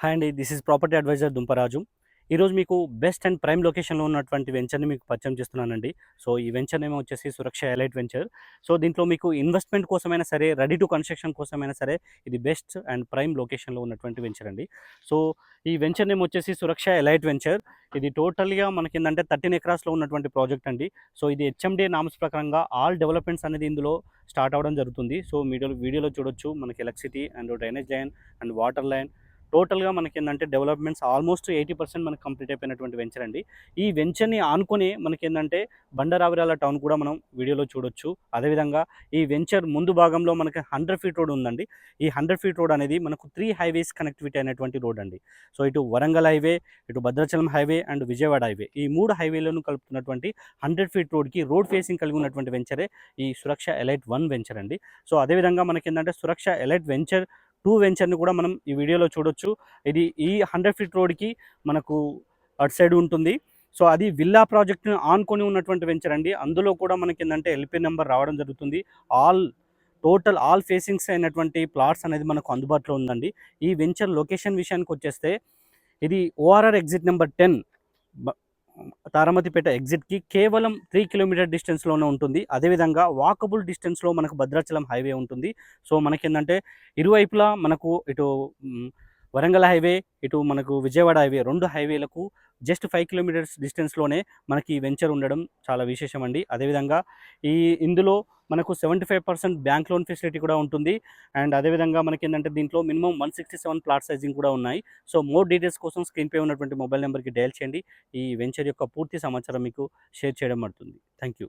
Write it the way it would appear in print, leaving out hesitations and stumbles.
Hi అండి. This is property advisor Dumparaju. ఈరోజు మీకు బెస్ట్ అండ్ ప్రైమ్ లొకేషన్‌లో ఉన్నటువంటి వెంచర్‌ని మీకు పరిచయం చేస్తున్నానండి. సో, ఈ వెంచర్ నేమ్ వచ్చేసి సురక్ష ఎలైట్ వెంచర్. సో, దీంట్లో మీకు ఇన్వెస్ట్‌మెంట్ కోసమైనా సరే, రెడీ టు కన్‌స్ట్రక్షన్ కోసమైనా సరే, ఇది బెస్ట్ అండ్ ప్రైమ్ లొకేషన్‌లో ఉన్నటువంటి వెంచర్ అండి. సో, ఈ వెంచర్ నేమ్ వచ్చేసి సురక్ష ఎలైట్ వెంచర్. ఇది టోటల్‌గా మనకేందంటే 13 ఎకరాస్‌లో ఉన్నటువంటి ప్రాజెక్ట్ అండి. సో, ఇది హెచ్ఎండిఏ నార్మ్స్ ప్రకారంగా ఆల్ డెవలప్‌మెంట్స్ అనేది ఇందులో స్టార్ట్ అవ్వడం జరుగుతుంది. సో, వీడియోలో చూడొచ్చు మనకి electricity and drainage line and water line టోటల్‌గా మనకేందంటే డెవలప్‌మెంట్స్ ఆల్మోస్ట్ 80% మనకు కంప్లీట్ అయిపోయినటువంటి వెంచర్ అండి. ఈ వెంచర్‌ని ఆనుకొని మనకేందంటే బండరావిరాల టౌన్ కూడా మనం వీడియోలో చూడొచ్చు. అదేవిధంగా ఈ వెంచర్ ముందు భాగంలో మనకి 100 ఫీట్ రోడ్ ఉందండి. ఈ 100 ఫీట్ రోడ్ అనేది మనకు 3 హైవేస్ కనెక్టివిటీ అయినటువంటి రోడ్ అండి. సో, ఇటు వరంగల్ హైవే, ఇటు Bhadrachalam highway and Vijayawada highway ఈ 3 హైవేలను కలుపుతున్నటువంటి 100 ఫీట్ రోడ్‌కి రోడ్ ఫేసింగ్ కలిగి ఉన్నటువంటి వెంచరే ఈ సురక్ష ఎలైట్ 1 వెంచర్ అండి. సో, అదేవిధంగా మనకేందంటే సురక్ష ఎలైట్ వెంచర్ 2 వెంచర్‌ని కూడా మనం ఈ వీడియోలో చూడొచ్చు. ఇది ఈ 100 ఫీట్ రోడ్‌కి మనకు అటు సైడ్ ఉంటుంది. సో, అది విల్లా ప్రాజెక్ట్‌ని ఆనుకొని ఉన్నటువంటి వెంచర్ అండి. అందులో కూడా మనకేందంటే ఎల్‌పీ నంబర్ రావడం జరుగుతుంది. ఆల్ ఆల్ ఫేసింగ్స్ అయినటువంటి ప్లాట్స్ అనేది మనకు అందుబాటులో ఉందండి. ఈ వెంచర్ లొకేషన్ విషయానికొచ్చేస్తే ఇది ఓఆర్ఆర్ ఎగ్జిట్ నెంబర్ 10 బ తారామతిపేట ఎగ్జిట్‌కి కేవలం 3 కిలోమీటర్ డిస్టెన్స్‌లోనే ఉంటుంది. అదేవిధంగా వాకబుల్ డిస్టెన్స్‌లో మనకు భద్రాచలం హైవే ఉంటుంది. సో, మనకేందంటే ఇరువైపులా మనకు ఇటు వరంగల్ హైవే, ఇటు మనకు విజయవాడ హైవే 2 హైవేలకు జస్ట్ 5 కిలోమీటర్స్ డిస్టెన్స్‌లోనే మనకి ఈ వెంచర్ ఉండడం చాలా విశేషమండి. అదేవిధంగా ఇందులో మనకు 75% బ్యాంక్ లోన్ ఫెసిలిటీ కూడా ఉంటుంది. అండ్ అదేవిధంగా మనకేందంటే దీంట్లో మినిమమ్ 167 ప్లాట్ సైజింగ్ కూడా ఉన్నాయి. సో, మోర్ డీటెయిల్స్ కోసం స్క్రీన్‌పై ఉన్నటువంటి మొబైల్ నంబర్‌కి డయల్ చేయండి. ఈ వెంచర్ యొక్క పూర్తి సమాచారం మీకు షేర్ చేయడం పడుతుంది. Thank you.